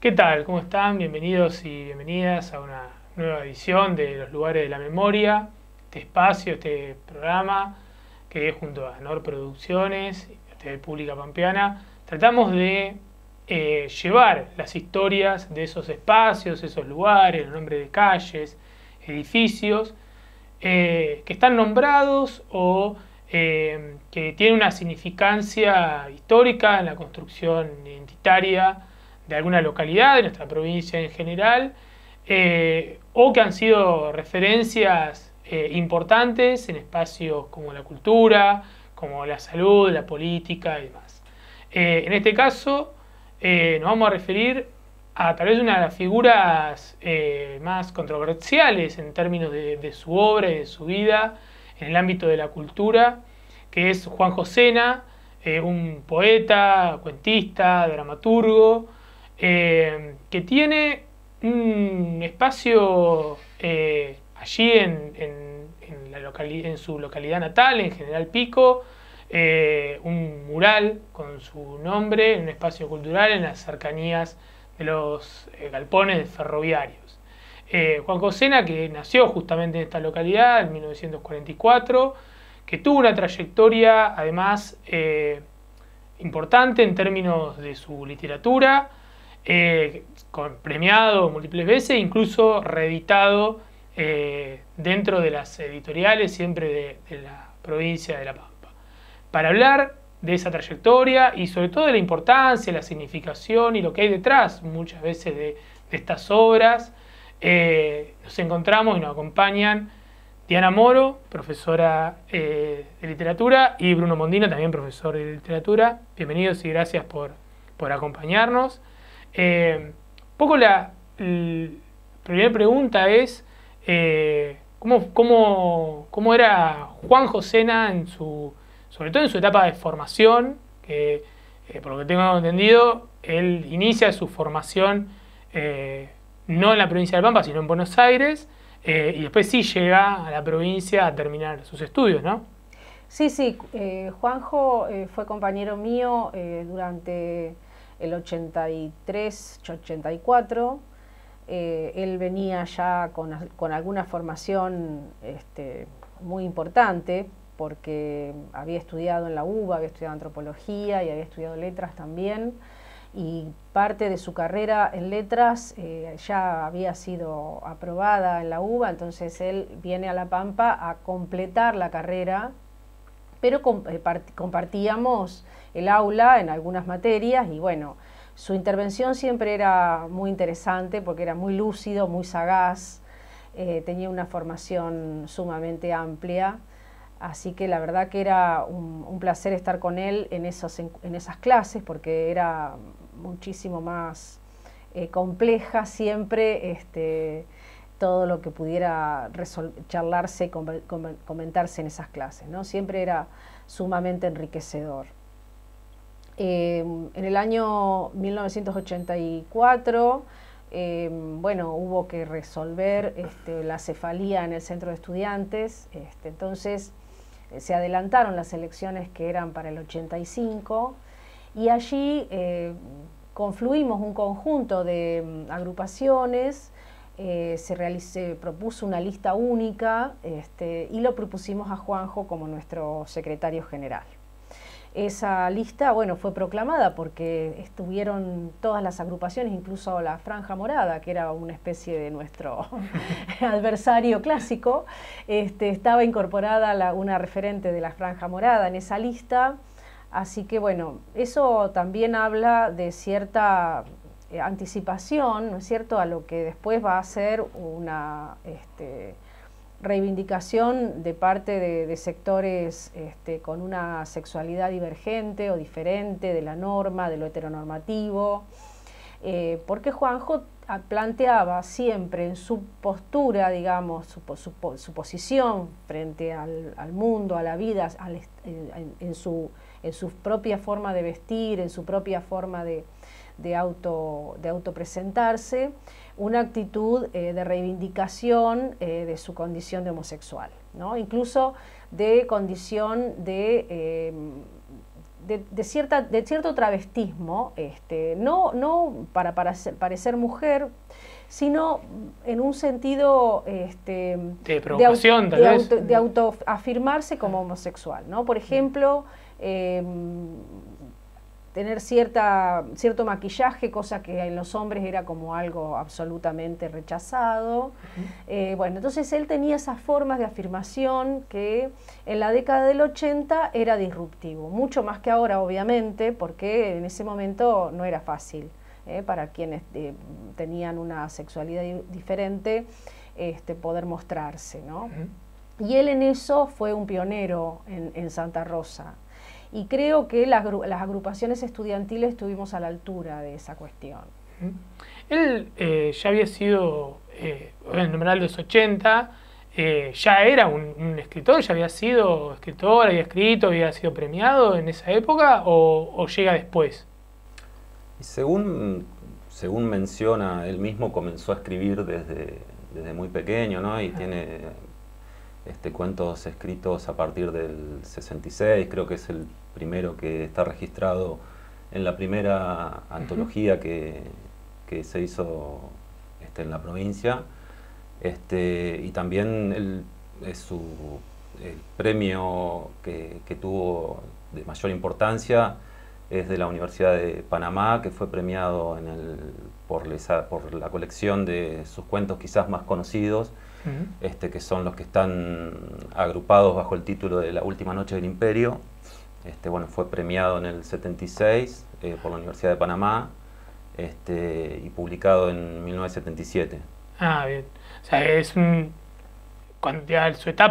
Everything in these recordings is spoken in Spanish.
¿Qué tal? ¿Cómo están? Bienvenidos y bienvenidas a una nueva edición de Los Lugares de la Memoria, este espacio, este programa que junto a NOR Producciones y TV Pública Pampeana tratamos de llevar las historias de esos espacios, esos lugares, los nombres de calles, edificios, que están nombrados o que tienen una significancia histórica en la construcción identitaria de alguna localidad, de nuestra provincia en general, o que han sido referencias importantes en espacios como la cultura, como la salud, la política y demás. En este caso, nos vamos a referir a tal vez una de las figuras más controversiales en términos de su obra y de su vida en el ámbito de la cultura, que es Juan Josena, un poeta, cuentista, dramaturgo, que tiene un espacio allí en su localidad natal, en General Pico, un mural con su nombre en un espacio cultural en las cercanías de los galpones ferroviarios. Juan Josena, que nació justamente en esta localidad en 1944, que tuvo una trayectoria además importante en términos de su literatura, premiado múltiples veces, incluso reeditado dentro de las editoriales siempre de la provincia de La Pampa. Para hablar de esa trayectoria y sobre todo de la importancia, la significación y lo que hay detrás muchas veces de estas obras, nos encontramos y nos acompañan Diana Moro, profesora de literatura, y Bruno Mondino, también profesor de literatura. Bienvenidos y gracias por acompañarnos. Un poco la primera pregunta es ¿cómo era Juan Josena sobre todo en su etapa de formación, que por lo que tengo entendido, él inicia su formación no en la provincia de Pampa, sino en Buenos Aires, y después sí llega a la provincia a terminar sus estudios, ¿no? Sí, sí, Juanjo fue compañero mío durante el 83-84. Él venía ya con alguna formación muy importante, porque había estudiado en la UBA, había estudiado antropología y había estudiado letras también, y parte de su carrera en letras ya había sido aprobada en la UBA, entonces él viene a La Pampa a completar la carrera, pero compartíamos el aula en algunas materias y bueno, su intervención siempre era muy interesante porque era muy lúcido, muy sagaz, tenía una formación sumamente amplia. Así que la verdad que era un placer estar con él en esas clases, porque era muchísimo más compleja siempre todo lo que pudiera charlarse y comentarse en esas clases, ¿no? Siempre era sumamente enriquecedor. En el año 1984, bueno, hubo que resolver la cefalía en el centro de estudiantes, entonces se adelantaron las elecciones que eran para el 85 y allí confluimos un conjunto de agrupaciones, se propuso una lista única y lo propusimos a Juanjo como nuestro secretario general. Esa lista, bueno, fue proclamada porque estuvieron todas las agrupaciones, incluso la Franja Morada, que era una especie de nuestro adversario clásico, estaba incorporada una referente de la Franja Morada en esa lista, así que bueno, eso también habla de cierta anticipación, ¿no es cierto?, a lo que después va a ser una reivindicación de parte de sectores con una sexualidad divergente o diferente de la norma, de lo heteronormativo, porque Juanjo planteaba siempre en su postura, digamos, su posición frente al mundo, a la vida, en su propia forma de vestir, en su propia forma de autopresentarse, una actitud de reivindicación de su condición de homosexual, ¿no? Incluso de condición de cierto travestismo, no para parecer mujer, sino en un sentido de provocación, tal vez. De autoafirmarse como homosexual, ¿no? Por ejemplo, tener cierto maquillaje, cosa que en los hombres era como algo absolutamente rechazado. Bueno, entonces él tenía esas formas de afirmación que en la década del 80 era disruptivo, mucho más que ahora, obviamente, porque en ese momento no era fácil para quienes tenían una sexualidad diferente poder mostrarse, ¿no? Y él en eso fue un pionero en Santa Rosa. Y creo que las agrupaciones estudiantiles estuvimos a la altura de esa cuestión. Él ya había sido, en el numeral de los 80, ya era un escritor, ya había sido escritor, había escrito, había sido premiado en esa época, o llega después. Y según menciona, él mismo comenzó a escribir desde muy pequeño, ¿no? Y tiene cuentos escritos a partir del 66, creo que es el primero que está registrado en la primera antología que se hizo en la provincia. Y también el premio que tuvo de mayor importancia es de la Universidad de Panamá, que fue premiado por la colección de sus cuentos quizás más conocidos, que son los que esty agrupados bajo el título de La Última Noche del Imperio. Bueno, fue premiado en el 76 por la Universidad de Panamá y publicado en 1977. Ah, bien. O sea,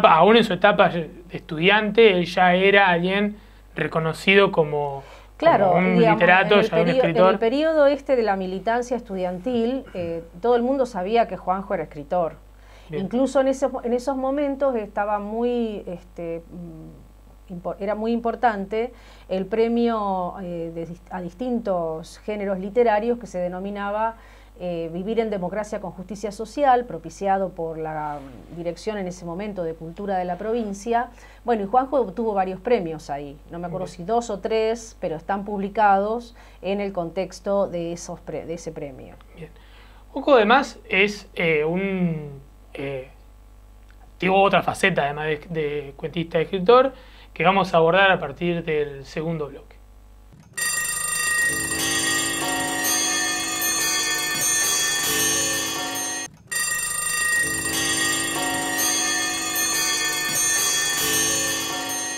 aún en su etapa de estudiante, él ya era alguien reconocido como... Claro, como un literato, ya un escritor. En el periodo de la militancia estudiantil, todo el mundo sabía que Juanjo era escritor. Bien. Incluso en esos momentos estaba era muy importante el premio a distintos géneros literarios que se denominaba Vivir en Democracia con Justicia Social, propiciado por la dirección en ese momento de Cultura de la provincia. Bueno, y Juanjo obtuvo varios premios ahí, no me acuerdo si 2 o 3, pero están publicados en el contexto de ese premio. Bien. Juanjo además es tiene otra faceta además de cuentista y escritor que vamos a abordar a partir del segundo bloque.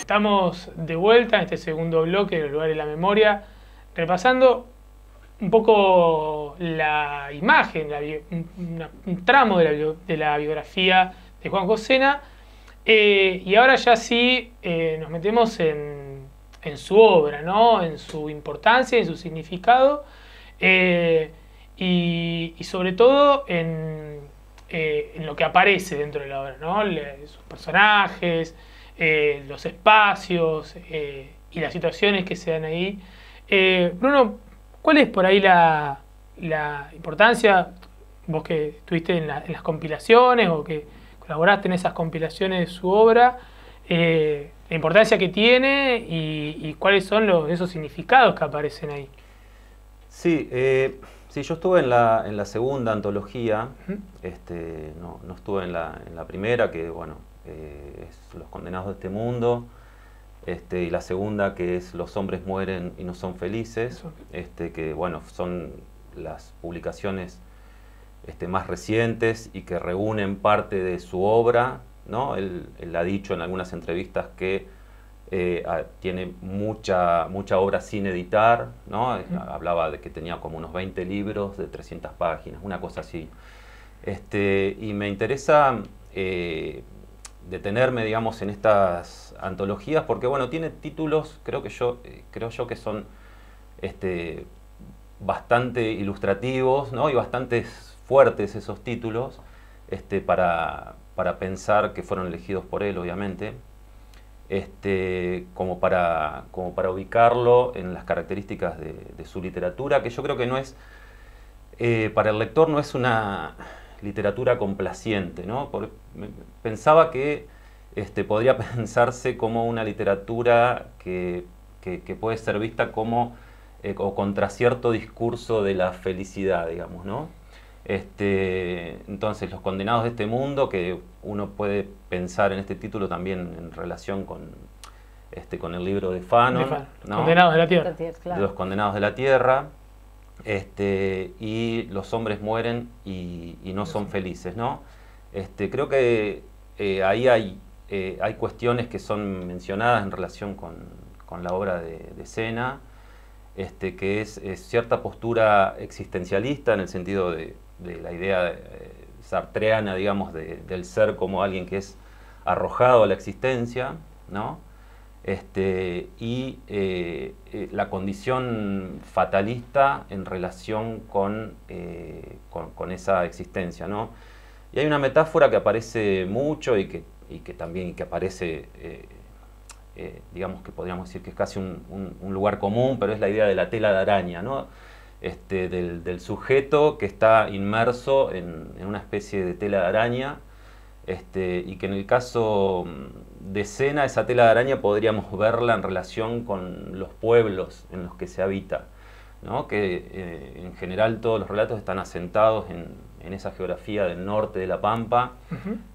Estamos de vuelta en este segundo bloque de Los Lugares de la Memoria, repasando un poco la imagen, un tramo de la biografía de Juanjo Sena, y ahora ya sí nos metemos en su obra, ¿no? En su importancia, en su significado, y sobre todo en lo que aparece dentro de la obra, ¿no? Sus personajes, los espacios y las situaciones que se dan ahí. Bruno, ¿cuál es por ahí la importancia, vos que estuviste en las compilaciones o que colaboraste en esas compilaciones de su obra, la importancia que tiene y cuáles son esos significados que aparecen ahí? Sí, yo estuve en la segunda antología, no estuve en la primera, que bueno, es Los Condenados de este Mundo, y la segunda, que es Los Hombres Mueren y No Son Felices, que bueno, son las publicaciones más recientes y que reúnen parte de su obra, ¿no? Él ha dicho en algunas entrevistas que tiene mucha obra sin editar, ¿no? Hablaba de que tenía como unos 20 libros de 300 páginas, una cosa así. Y me interesa detenerme, digamos, en estas antologías porque, bueno, tiene títulos, creo yo que son bastante ilustrativos, ¿no? Y bastante fuertes esos títulos, para pensar que fueron elegidos por él, obviamente, como para ubicarlo en las características de su literatura, que yo creo que no es, para el lector no es una literatura complaciente, ¿no? Pensaba que podría pensarse como una literatura que que puede ser vista como o contra cierto discurso de la felicidad, digamos, ¿no? Entonces, los condenados de este mundo, que uno puede pensar en este título también en relación con el libro de Fanon, ¿no? Condenados de la Tierra. Claro. Los condenados de la Tierra, y los hombres mueren y no son felices, ¿no? Creo que ahí hay cuestiones que son mencionadas en relación con la obra de Sena, que es cierta postura existencialista en el sentido de la idea sartreana, digamos, del ser como alguien que es arrojado a la existencia, ¿no? Y la condición fatalista en relación con esa existencia, ¿no? Y hay una metáfora que aparece mucho y que también aparece, digamos que podríamos decir que es casi un lugar común, pero es la idea de la tela de araña, ¿no? Del sujeto que está inmerso en una especie de tela de araña, y que en el caso de Sena, esa tela de araña podríamos verla en relación con los pueblos en los que se habita, ¿no? Que en general todos los relatos están asentados en esa geografía del norte de la Pampa,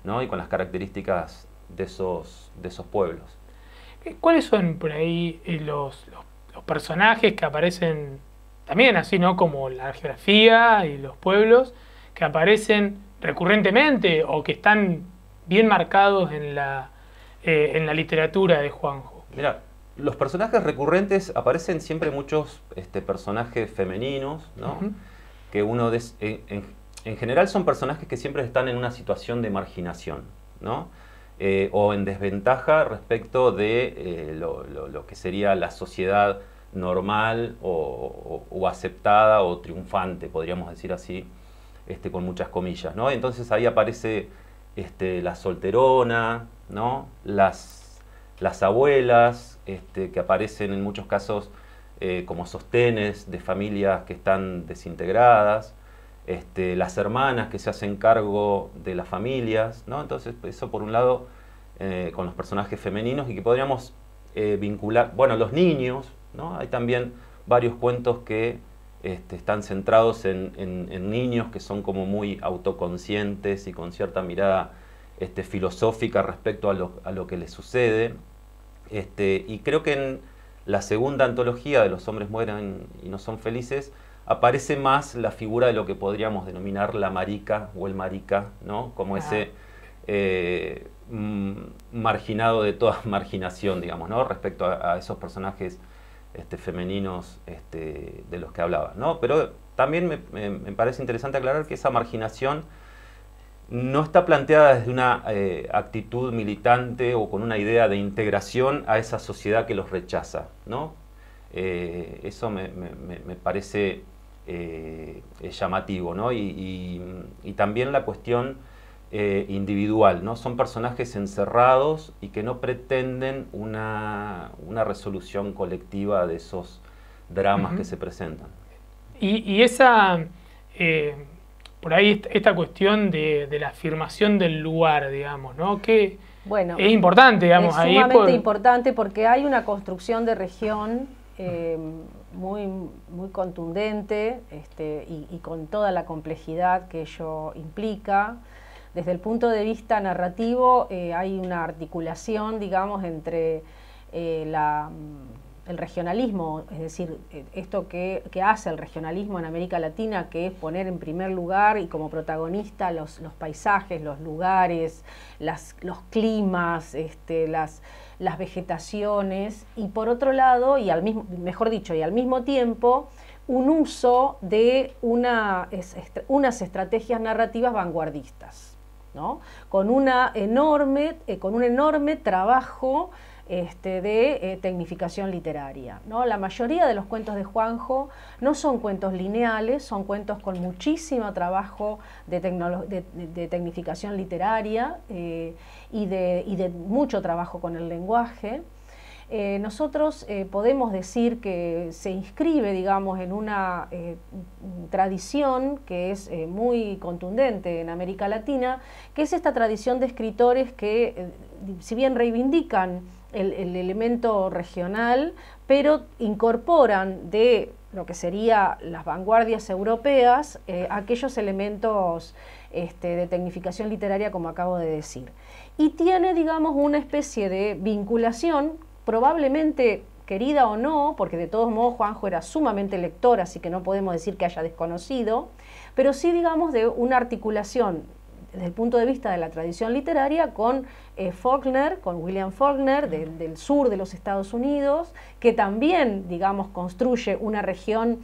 ¿no? Y con las características de esos pueblos. ¿Cuáles son por ahí los personajes que aparecen también así, ¿no? Como la geografía y los pueblos que aparecen recurrentemente o que están bien marcados en la literatura de Juanjo? Mira, los personajes recurrentes aparecen siempre muchos personajes femeninos, ¿no? Que en general son personajes que siempre están en una situación de marginación, ¿no? O en desventaja respecto de lo que sería la sociedad normal o aceptada o triunfante, podríamos decir así, con muchas comillas, ¿no? Entonces ahí aparece la solterona, ¿no? Las abuelas, que aparecen en muchos casos como sostenes de familias que están desintegradas, las hermanas que se hacen cargo de las familias, ¿no? Entonces eso por un lado con los personajes femeninos, y que podríamos vincular, bueno, los niños, ¿no? Hay también varios cuentos que están centrados en niños que son como muy autoconscientes y con cierta mirada filosófica respecto a lo que les sucede. Y creo que en la segunda antología de Los hombres mueren y no son felices aparece más la figura de lo que podríamos denominar la marica o el marica, ¿no? Como ese marginado de toda marginación, digamos, ¿no? Respecto a esos personajes femeninos de los que hablaba, ¿no? Pero también me parece interesante aclarar que esa marginación no está planteada desde una actitud militante o con una idea de integración a esa sociedad que los rechaza, ¿no? Eso me parece llamativo, ¿no? Y también la cuestión individual, ¿no? Son personajes encerrados y que no pretenden una resolución colectiva de esos dramas que se presentan. Y esa, por ahí esta cuestión de la afirmación del lugar, digamos, ¿no? Que bueno, es importante, digamos, es sumamente importante porque hay una construcción de región muy contundente, y con toda la complejidad que ello implica. Desde el punto de vista narrativo hay una articulación, digamos, entre el regionalismo, es decir, esto que hace el regionalismo en América Latina, que es poner en primer lugar y como protagonista los paisajes, los lugares, los climas, las vegetaciones, y por otro lado, y al mismo tiempo, un uso de unas estrategias narrativas vanguardistas, ¿no? Con un enorme trabajo de tecnificación literaria, ¿no? La mayoría de los cuentos de Juanjo no son cuentos lineales, son cuentos con muchísimo trabajo de tecnificación literaria y de mucho trabajo con el lenguaje. Nosotros podemos decir que se inscribe, digamos, en una tradición que es muy contundente en América Latina, que es esta tradición de escritores que, si bien reivindican el elemento regional, pero incorporan de lo que sería las vanguardias europeas aquellos elementos de tecnificación literaria, como acabo de decir. Y tiene, digamos, una especie de vinculación, probablemente querida o no, porque de todos modos Juanjo era sumamente lector, así que no podemos decir que haya desconocido, pero sí, digamos, de una articulación desde el punto de vista de la tradición literaria con Faulkner, con William Faulkner, del sur de los Estados Unidos, que también, digamos, construye una región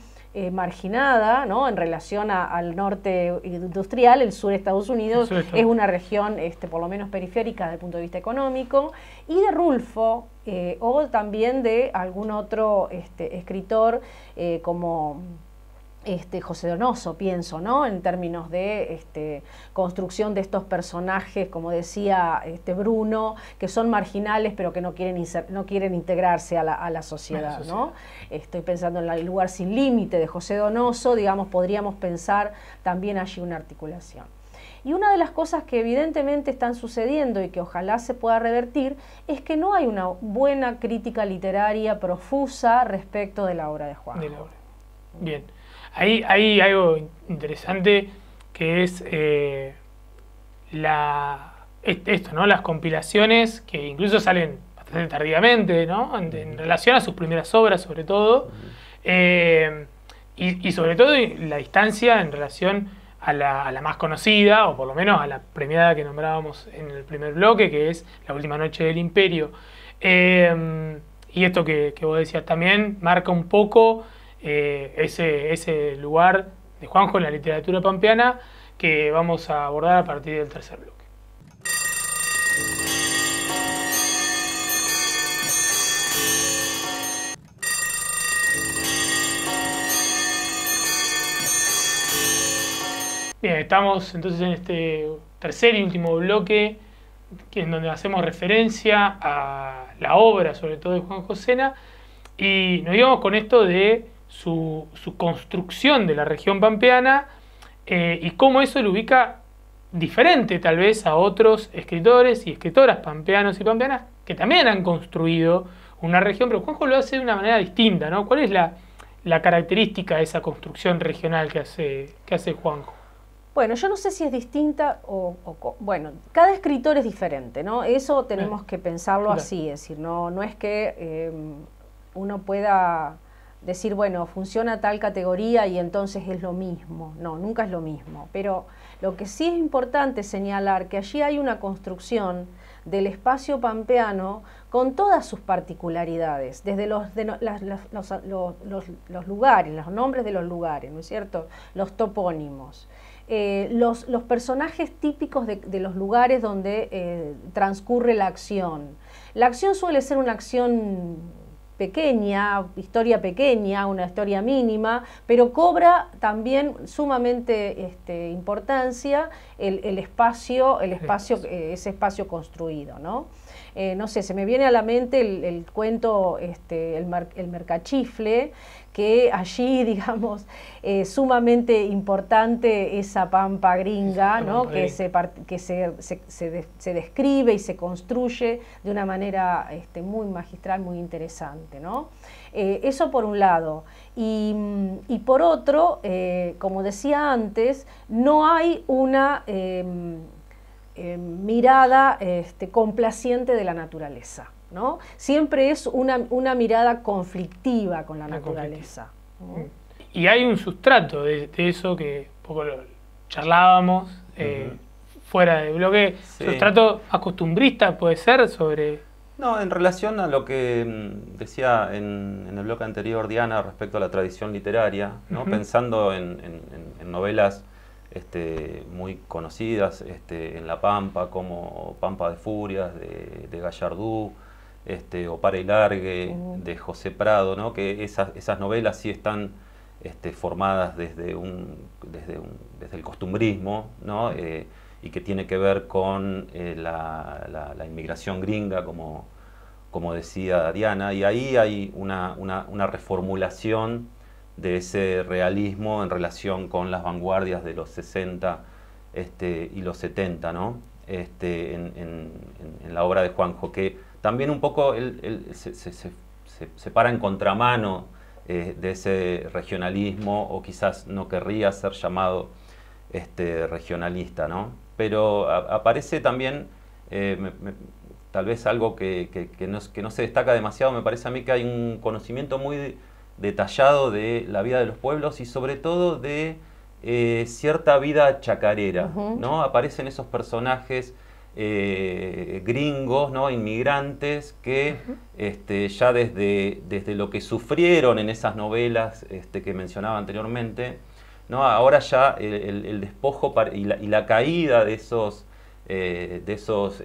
marginada, ¿no?, en relación al norte industrial. El sur de Estados Unidos es una región por lo menos periférica desde el punto de vista económico, y de Rulfo, o también de algún otro escritor como José Donoso, pienso, ¿no?, en términos de construcción de estos personajes, como decía Bruno, que son marginales pero que no quieren integrarse a la sociedad, ¿no? Estoy pensando en El lugar sin límite de José Donoso, digamos, podríamos pensar también allí una articulación. Y una de las cosas que evidentemente están sucediendo y que ojalá se pueda revertir es que no hay una buena crítica literaria profusa respecto de la obra de Juanjo. Bien. Ahí hay algo interesante que es esto, ¿no? Las compilaciones que incluso salen bastante tardíamente, ¿no?, en relación a sus primeras obras, sobre todo, y sobre todo la distancia en relación a la más conocida, o por lo menos a la premiada que nombrábamos en el primer bloque, que es La última noche del Imperio. Y esto que vos decías también marca un poco ese lugar de Juanjo en la literatura pampeana que vamos a abordar a partir del tercer bloque. Bien, estamos entonces en este tercer y último bloque, en donde hacemos referencia a la obra, sobre todo de Juanjo Sena, y nos íbamos con esto de su construcción de la región pampeana y cómo eso lo ubica diferente tal vez a otros escritores y escritoras pampeanos y pampeanas que también han construido una región, pero Juanjo lo hace de una manera distinta, ¿no? ¿Cuál es la característica de esa construcción regional que hace Juanjo? Bueno, yo no sé si es distinta bueno, cada escritor es diferente, ¿no? Eso tenemos que pensarlo así, es decir, no es que uno pueda decir, bueno, funciona tal categoría y entonces es lo mismo. No, nunca es lo mismo. Pero lo que sí es importante señalar que allí hay una construcción del espacio pampeano con todas sus particularidades, desde los lugares, los nombres de los lugares, ¿no es cierto?, los topónimos, los personajes típicos de los lugares donde transcurre la acción. La acción suele ser una acción pequeña, historia pequeña, una historia mínima, pero cobra también sumamente importancia ese espacio construido, ¿no? No sé, se me viene a la mente el cuento el Mercachifle, que allí, digamos, sumamente importante esa pampa gringa, ¿no?, que se describe y se construye de una manera muy magistral, muy interesante, ¿no? Eso por un lado. Y por otro, como decía antes, no hay una mirada complaciente de de ¿no? Siempre es una mirada conflictiva con la naturaleza. ¿No? Y hay un sustrato de eso que un poco lo charlábamos fuera del bloque, sustrato más costumbrista puede ser sobre... No, en relación a lo que decía en el bloque anterior Diana respecto a la tradición literaria, ¿no? Pensando en novelas muy conocidas en La Pampa, como Pampa de Furias de Gallardú, o Para y Largue de José Prado, ¿no? Que esas novelas sí están formadas desde el costumbrismo, ¿no? Y que tiene que ver con la inmigración gringa, como decía Diana, y ahí hay una reformulación de ese realismo en relación con las vanguardias de los 60 y los 70, ¿no? En la obra de Juanjo, que también un poco él se para en contramano de ese regionalismo, o quizás no querría ser llamado regionalista, ¿no? Pero aparece también, tal vez algo que no se destaca demasiado, me parece a mí, que hay un conocimiento muy detallado de la vida de los pueblos y sobre todo de cierta vida chacarera, ¿no? Aparecen esos personajes gringos, ¿no? Inmigrantes que ya desde lo que sufrieron en esas novelas que mencionaba anteriormente, ¿no? Ahora ya el despojo y la caída de esos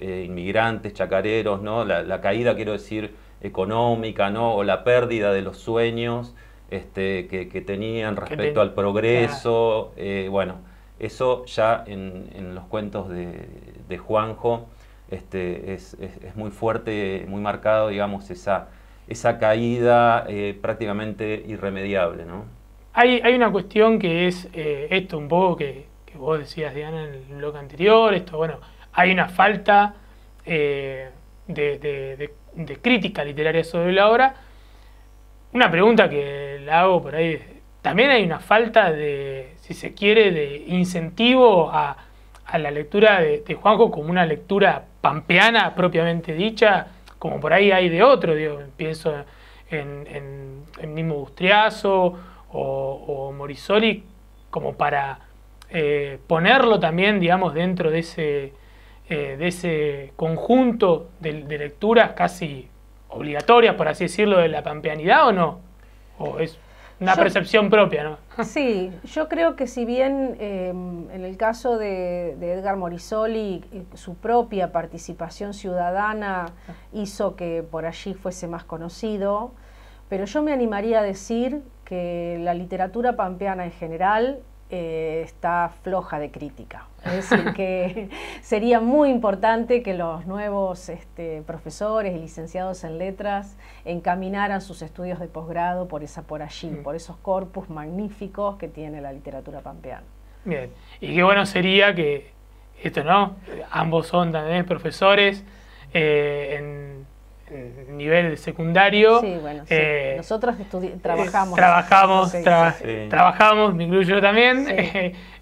inmigrantes chacareros, ¿no? La caída, quiero decir, económica, ¿no? O la pérdida de los sueños que tenían respecto al progreso. Bueno, eso ya en los cuentos de Juanjo es muy fuerte, muy marcado, digamos, esa caída prácticamente irremediable, ¿no? Hay una cuestión que es esto un poco que vos decías, Diana, en el bloque anterior, bueno, hay una falta de crítica literaria sobre la obra. Una pregunta que la hago por ahí, también hay una falta de, si se quiere, de incentivo a la lectura de Juanjo como una lectura pampeana propiamente dicha, como por ahí hay de otro, digo, pienso en mismo Bustriazo o Morisoli, como para ponerlo también, digamos, dentro de ese conjunto de lecturas casi obligatorias, por así decirlo, de la pampeanidad, ¿o no? ¿O es una percepción propia, no? Sí, yo creo que si bien en el caso de Edgar Morisoli su propia participación ciudadana hizo que por allí fuese más conocido, pero yo me animaría a decir que la literatura pampeana en general está floja de crítica. Es decir, que sería muy importante que los nuevos profesores y licenciados en letras encaminaran sus estudios de posgrado por allí, por esos corpus magníficos que tiene la literatura pampeana. Bien, y qué bueno sería que esto, ¿no? Ambos son también profesores en nivel secundario. Sí, bueno, sí. Nosotros trabajamos. Trabajamos, me incluyo yo también, sí.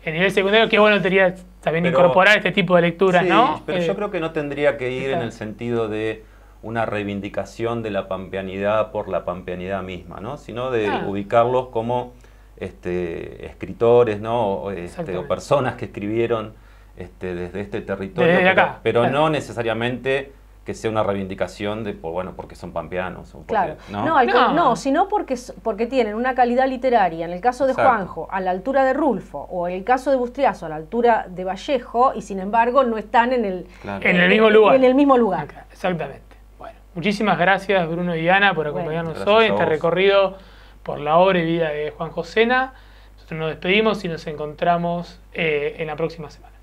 En nivel secundario. Qué bueno sería también incorporar este tipo de lecturas, sí, ¿no? Pero yo creo que no tendría que ir en el sentido de una reivindicación de la pampeanidad por la pampeanidad misma, ¿no? Sino de ubicarlos como escritores, ¿no? O personas que escribieron desde este territorio, desde acá, pero no necesariamente que sea una reivindicación de, porque son pampeanos. O porque, claro, ¿no? Sino porque tienen una calidad literaria, en el caso de Juanjo, a la altura de Rulfo, o en el caso de Bustriazo, a la altura de Vallejo, y sin embargo no están en el mismo lugar. En el mismo lugar. Acá, exactamente. Bueno, muchísimas gracias, Bruno y Diana, por acompañarnos hoy en este recorrido por la obra y vida de Juanjo Sena. Nosotros nos despedimos y nos encontramos en la próxima semana.